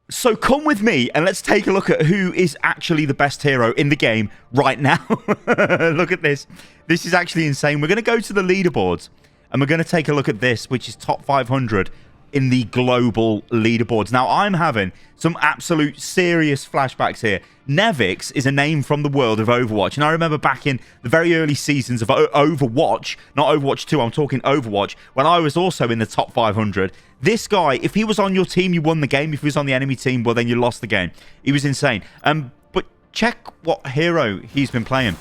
So come with me and let's take a look at who is actually the best hero in the game right now. Look at this. This is actually insane. We're going to go to the leaderboards and we're going to take a look at this, which is top 500 in the global leaderboards. Now, I'm having some absolute serious flashbacks here. Nevix is a name from the world of Overwatch. And I remember back in the very early seasons of Overwatch, not Overwatch 2, I'm talking Overwatch, when I was also in the top 500. This guy, if he was on your team, you won the game. If he was on the enemy team, well, then you lost the game. He was insane. But check what hero he's been playing.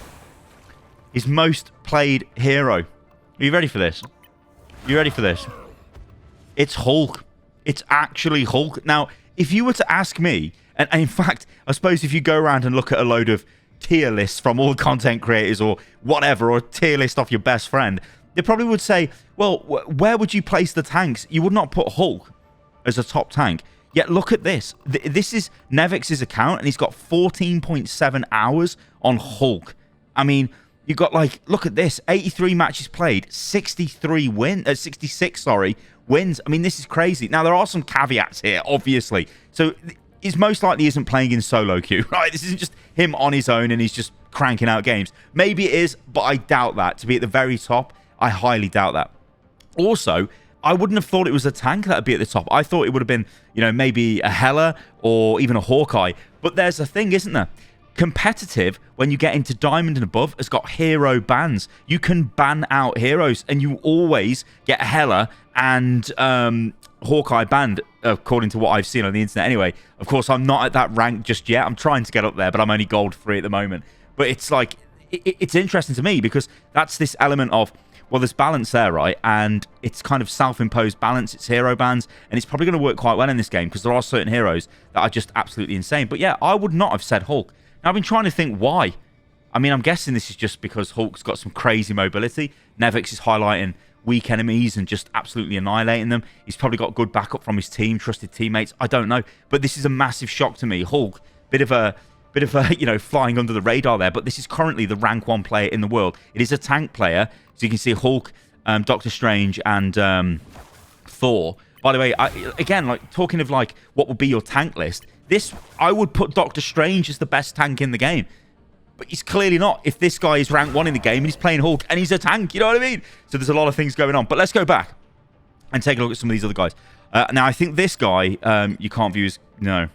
His most played hero. Are you ready for this? You ready for this? It's Hulk. It's actually Hulk. Now, if you were to ask me, and in fact, I suppose if you go around and look at a load of tier lists from all the content creators or whatever, or a tier list off your best friend, they probably would say, well, where would you place the tanks? You would not put Hulk as a top tank. Yet look at this. This is Nevix's account, and he's got 14.7 hours on Hulk. I mean, you've got, like, look at this. 83 matches played, 66 wins. I mean, this is crazy. Now, there are some caveats here, obviously. So, he's most likely isn't playing in solo queue, right? This isn't just him on his own and he's just cranking out games. Maybe it is, but I doubt that. To be at the very top, I highly doubt that. Also, I wouldn't have thought it was a tank that would be at the top. I thought it would have been, you know, maybe a Hela or even a Hawkeye. But there's a thing, isn't there? Competitive, when you get into Diamond and above, has got hero bans. You can ban out heroes, and you always get Hela and Hawkeye banned, according to what I've seen on the internet. Anyway, of course, I'm not at that rank just yet. I'm trying to get up there, but I'm only gold 3 at the moment. But it's like, it's interesting to me because that's this element of, well, there's balance there, right? And it's kind of self-imposed balance. It's hero bans, and it's probably going to work quite well in this game because there are certain heroes that are just absolutely insane. But yeah, I would not have said Hulk. Now, I've been trying to think why. I mean, I'm guessing this is just because Hulk's got some crazy mobility. Nevix is highlighting weak enemies and just absolutely annihilating them. He's probably got good backup from his team, trusted teammates. I don't know, but this is a massive shock to me. Hulk, bit of a you know, flying under the radar there, but this is currently the rank 1 player in the world. It is a tank player, so you can see Hulk, Doctor Strange, and Thor. By the way, again, like talking of like what would be your tank list, this I would put Doctor Strange as the best tank in the game. But he's clearly not if this guy is rank 1 in the game and he's playing Hulk and he's a tank, you know what I mean? So there's a lot of things going on. But let's go back and take a look at some of these other guys. Now, I think this guy, you can't view his... No.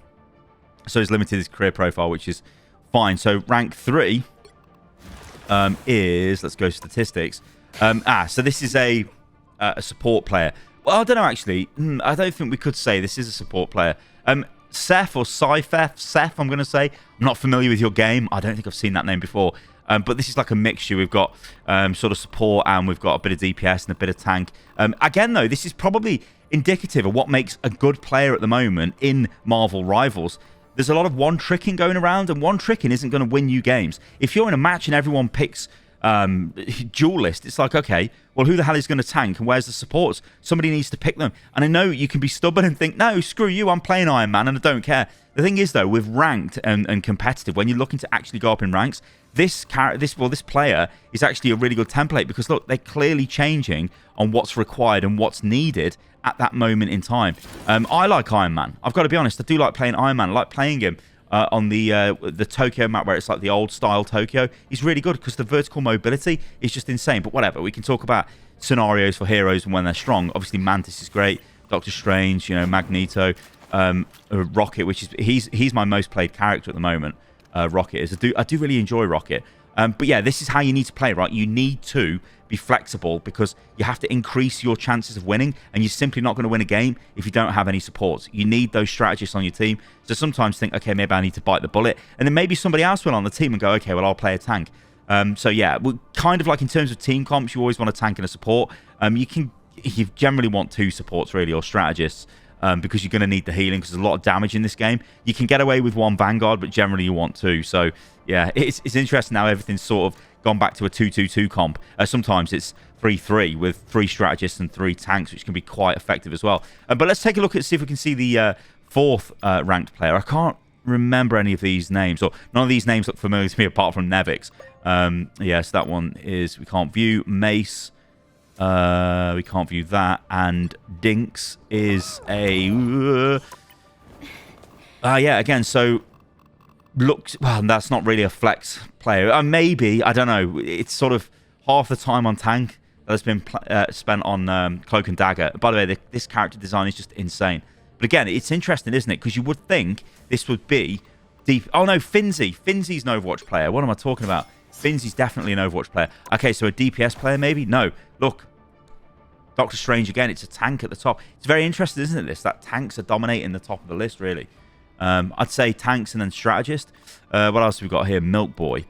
So he's limited his career profile, which is fine. So rank 3 is... Let's go statistics. So this is a support player. Well, I don't know, actually. I don't think we could say this is a support player. Seth or Seth, I'm going to say. I'm not familiar with your game. I don't think I've seen that name before. But this is like a mixture. We've got sort of support and we've got a bit of DPS and a bit of tank. Again, though, this is probably indicative of what makes a good player at the moment in Marvel Rivals. There's a lot of one-tricking going around, and one-tricking isn't going to win you games. If you're in a match and everyone picks duelist, it's like, okay, well, who the hell is going to tank and where's the supports? Somebody needs to pick them. And I know you can be stubborn and think, no, screw you, I'm playing Iron Man and I don't care. The thing is, though, with ranked and competitive, when you're looking to actually go up in ranks, this player is actually a really good template because, look, they're clearly changing on what's required and what's needed at that moment in time. I like Iron Man. I've got to be honest, I do like playing Iron Man. I like playing him on the Tokyo map where it's like the old style Tokyo. He's really good because the vertical mobility is just insane. But whatever, we can talk about scenarios for heroes and when they're strong. Obviously, Mantis is great. Doctor Strange, you know, Magneto, Rocket, which is he's my most played character at the moment. Rocket is. I do really enjoy Rocket. But yeah, this is how you need to play, right? You need to be flexible because you have to increase your chances of winning, and you're simply not going to win a game if you don't have any supports. You need those strategists on your team. So sometimes think, okay, maybe I need to bite the bullet, and then maybe somebody else will on the team and go, okay, well, I'll play a tank. So yeah, kind of like in terms of team comps, you always want a tank and a support. You generally want 2 supports really, or strategists. Because you're going to need the healing because there's a lot of damage in this game. You can get away with 1 Vanguard, but generally you want 2. So, yeah, it's interesting now everything's sort of gone back to a 2-2-2 comp. Sometimes it's 3-3 with 3 strategists and 3 tanks, which can be quite effective as well. But let's take a look at see if we can see the 4th ranked player. I can't remember any of these names, or none of these names look familiar to me apart from Nevix. Yes, that one is, we can't view. Mace. We can't view that. And Dinks is a... Yeah, again, so looks... Well, that's not really a flex player. Maybe, I don't know. It's sort of half the time on tank that's been spent on Cloak and Dagger. By the way, this character design is just insane. But again, it's interesting, isn't it? Because you would think this would be deep... Oh, no, Finzi. Finzi's an Overwatch player. What am I talking about? Finzi's definitely an Overwatch player. Okay, so a DPS player, maybe? No. Look. Doctor Strange, again, it's a tank at the top. It's very interesting, isn't it, this? That tanks are dominating the top of the list, really. I'd say tanks and then strategist. What else have we got here? Milk Boy.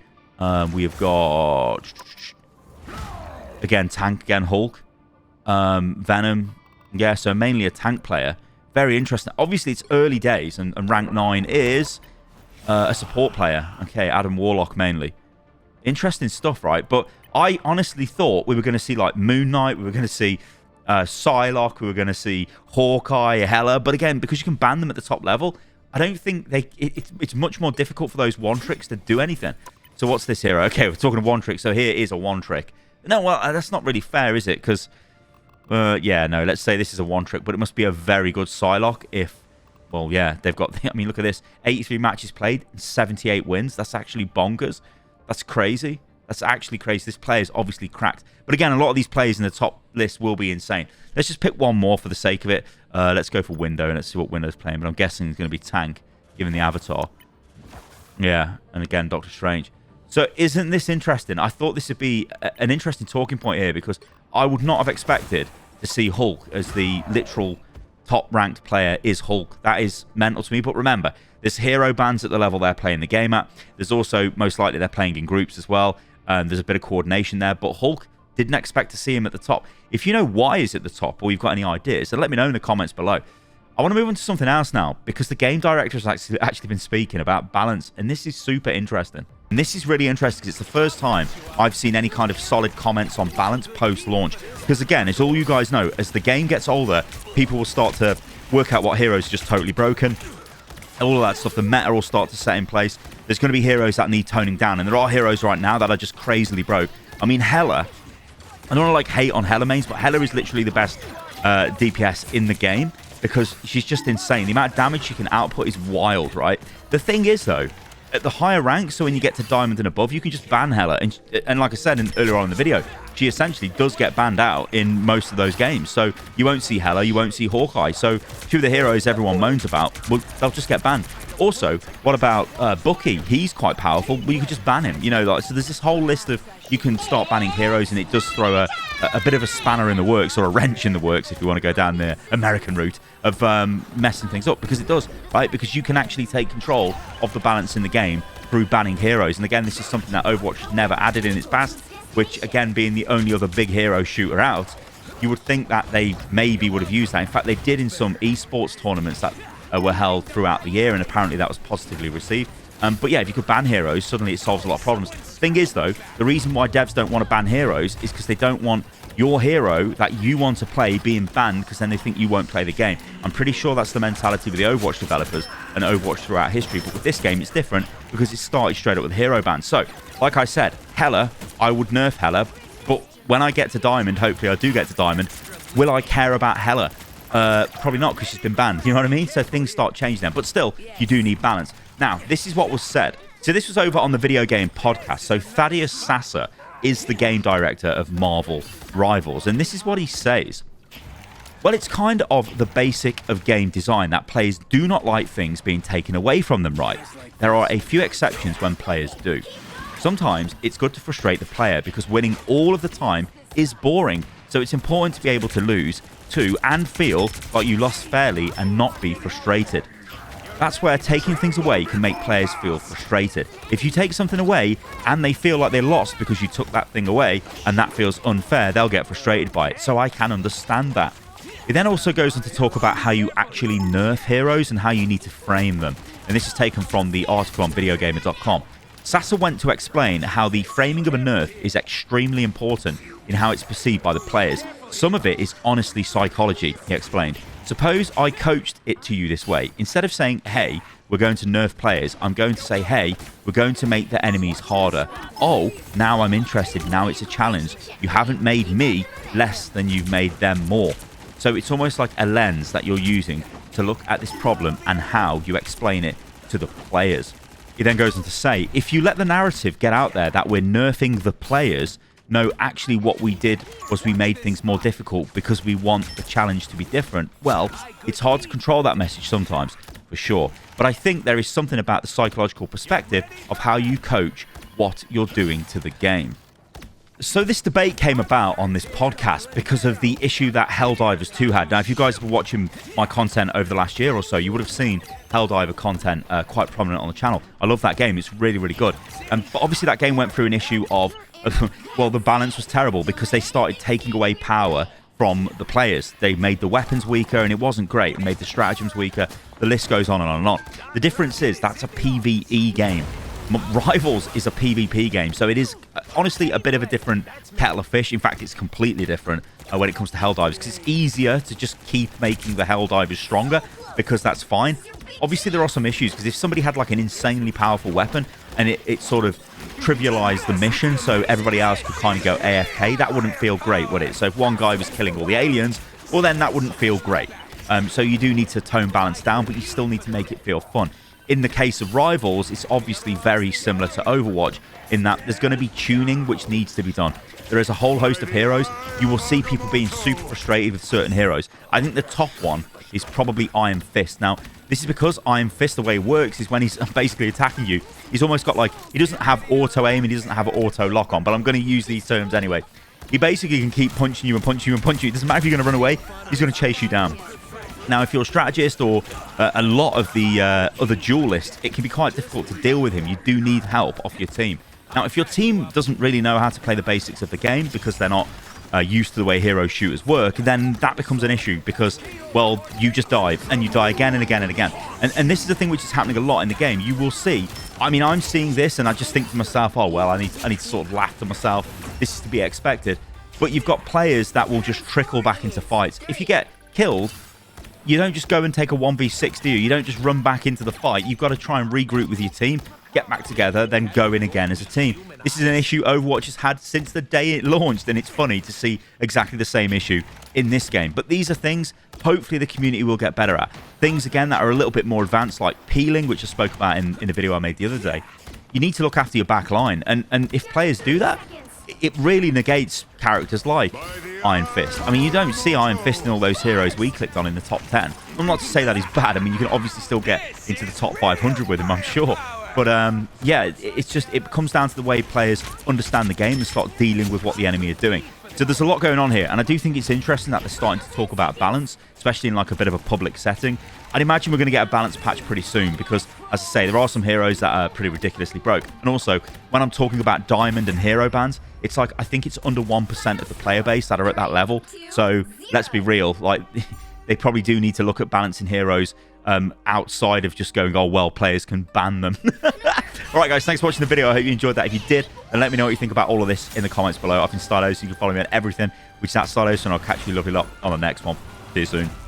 We have got... Again, tank. Again, Hulk. Venom. Yeah, so mainly a tank player. Very interesting. Obviously, it's early days, and rank 9 is a support player. Okay, Adam Warlock mainly. Interesting stuff, right? But I honestly thought we were going to see, like, Moon Knight. We were going to see Psylocke. We were going to see Hawkeye, Hela. But again, because you can ban them at the top level, I don't think it's much more difficult for those one-tricks to do anything. So what's this hero? Okay, we're talking one-trick. So here is a one-trick. No, well, that's not really fair, is it? Because, yeah, no, let's say this is a one-trick. But it must be a very good Psylocke if... Well, yeah, they've got... I mean, look at this. 83 matches played and 78 wins. That's actually bonkers. That's crazy. That's actually crazy. This player is obviously cracked. But again, a lot of these players in the top list will be insane. Let's just pick one more for the sake of it. Let's go for Window, and let's see what Window's playing. But I'm guessing it's going to be Tank, given the avatar. Yeah, and again, Doctor Strange. So isn't this interesting? I thought this would be an interesting talking point here, because I would not have expected to see Hulk as the literal top-ranked player is Hulk. That is mental to me. But remember, there's hero bans at the level they're playing the game at. There's also, most likely, they're playing in groups as well. There's a bit of coordination there. But Hulk, didn't expect to see him at the top. If you know why he's at the top, or you've got any ideas, then let me know in the comments below. I want to move on to something else now, because the game director has actually been speaking about balance, and this is super interesting. And this is really interesting because it's the first time I've seen any kind of solid comments on balance post-launch. Because again, as all you guys know, as the game gets older, people will start to work out what heroes are just totally broken. All of that stuff, the meta will start to set in place. There's going to be heroes that need toning down, and there are heroes right now that are just crazily broke. I mean, Hela, I don't want to like hate on Hela mains, but Hela is literally the best DPS in the game, because she's just insane. The amount of damage she can output is wild, right? The thing is, though, at the higher ranks, so when you get to Diamond and above, you can just ban Hela. And like I said earlier on in the video, she essentially does get banned out in most of those games. So you won't see Hela, you won't see Hawkeye. So two of the heroes everyone moans about, well, they'll just get banned. Also, what about Bucky? He's quite powerful. Well, you could just ban him. You know, like, so there's this whole list of you can start banning heroes, and it does throw a bit of a spanner in the works, or a wrench in the works, if you want to go down the American route of messing things up, because it does, right? Because you can actually take control of the balance in the game through banning heroes. And again, this is something that Overwatch has never added in its past, which, again, being the only other big hero shooter out, you would think that they maybe would have used that. In fact, they did in some esports tournaments that were held throughout the year, and apparently that was positively received. But yeah, if you could ban heroes, suddenly it solves a lot of problems. Thing is, though, the reason why devs don't want to ban heroes is because they don't want your hero that you want to play being banned, because then they think you won't play the game. I'm pretty sure that's the mentality with the Overwatch developers and Overwatch throughout history. But with this game, it's different because it started straight up with hero bans. So, like I said, Hela, I would nerf Hela, but when I get to Diamond, hopefully I do get to Diamond, will I care about Hela? Probably not, because she's been banned. You know what I mean? So things start changing then. But still, you do need balance. Now, this is what was said. So this was over on the Video Game Podcast. So Thaddeus Sasser is the game director of Marvel Rivals. And this is what he says. Well, it's kind of the basic of game design that players do not like things being taken away from them, right? There are a few exceptions when players do. Sometimes it's good to frustrate the player because winning all of the time is boring. So it's important to be able to lose too and feel like you lost fairly and not be frustrated. That's where taking things away can make players feel frustrated. If you take something away and they feel like they lost because you took that thing away and that feels unfair, they'll get frustrated by it. So I can understand that. It then also goes on to talk about how you actually nerf heroes and how you need to frame them. And this is taken from the article on videogamer.com. Sasser went to explain how the framing of a nerf is extremely important in how it's perceived by the players. Some of it is honestly psychology, he explained. Suppose I coached it to you this way. Instead of saying, hey, we're going to nerf players, I'm going to say, hey, we're going to make the enemies harder. Oh, now I'm interested. Now it's a challenge. You haven't made me less than you've made them more. So it's almost like a lens that you're using to look at this problem and how you explain it to the players. He then goes on to say, if you let the narrative get out there that we're nerfing the players, no, actually what we did was we made things more difficult because we want the challenge to be different. Well, it's hard to control that message sometimes, for sure. But I think there is something about the psychological perspective of how you coach what you're doing to the game. So this debate came about on this podcast because of the issue that Helldivers 2 had. Now, if you guys have been watching my content over the last year or so, you would have seen Helldiver content quite prominent on the channel. I love that game. It's really, really good. But obviously that game went through an issue of, well, the balance was terrible because they started taking away power from the players. They made the weapons weaker and it wasn't great. It made the stratagems weaker. The list goes on and on and on. The difference is that's a PvE game. Rivals is a PvP game, so it is honestly a bit of a different kettle of fish. In fact, it's completely different when it comes to Helldivers, because it's easier to just keep making the Helldivers stronger, because that's fine. Obviously, there are some issues, because if somebody had like an insanely powerful weapon and it sort of trivialized the mission so everybody else could kind of go AFK, that wouldn't feel great, would it? So if one guy was killing all the aliens, well, then that wouldn't feel great. So you do need to tone balance down, but you still need to make it feel fun. In the case of Rivals, it's obviously very similar to Overwatch in that there's going to be tuning which needs to be done. There is a whole host of heroes. You will see people being super frustrated with certain heroes. I think the top one is probably Iron Fist. Now, this is because Iron Fist, the way it works is when he's basically attacking you, he's almost got like, he doesn't have auto aim and he doesn't have auto lock on, but I'm going to use these terms anyway. He basically can keep punching you and punching you and punching you. It doesn't matter if you're going to run away, he's going to chase you down. Now, if you're a strategist or a lot of the other duelists, it can be quite difficult to deal with him. You do need help off your team. Now, if your team doesn't really know how to play the basics of the game because they're not used to the way hero shooters work, then that becomes an issue because, well, you just die and you die again and again and again. And this is the thing which is happening a lot in the game. You will see, I mean, I'm seeing this and I just think to myself, oh, well, I need to sort of laugh to myself. This is to be expected. But you've got players that will just trickle back into fights. If you get killed, you don't just go and take a 1v6, do you? You don't just run back into the fight. You've got to try and regroup with your team, get back together, then go in again as a team. This is an issue Overwatch has had since the day it launched, and it's funny to see exactly the same issue in this game. But these are things hopefully the community will get better at. Things, again, that are a little bit more advanced, like peeling, which I spoke about in a video I made the other day. You need to look after your back line, and if players do that, it really negates characters like Iron Fist. I mean, you don't see Iron Fist in all those heroes we clicked on in the top 10. I'm not to say that he's bad. I mean, you can obviously still get into the top 500 with him, I'm sure. But yeah, it's just, it comes down to the way players understand the game and start dealing with what the enemy are doing. So there's a lot going on here, and I do think it's interesting that they're starting to talk about balance, especially in like a bit of a public setting. I'd imagine we're going to get a balance patch pretty soon because, as I say, there are some heroes that are pretty ridiculously broke. And also, when I'm talking about diamond and hero bans, it's like, I think it's under 1% of the player base that are at that level. So let's be real, like they probably do need to look at balancing heroes outside of just going, oh, well, players can ban them. All right, guys, thanks for watching the video. I hope you enjoyed that. If you did, then let me know what you think about all of this in the comments below. I've been Stylosa. You can follow me on everything, which is at Stylosa, and I'll catch you lovely lot on the next one. See you soon.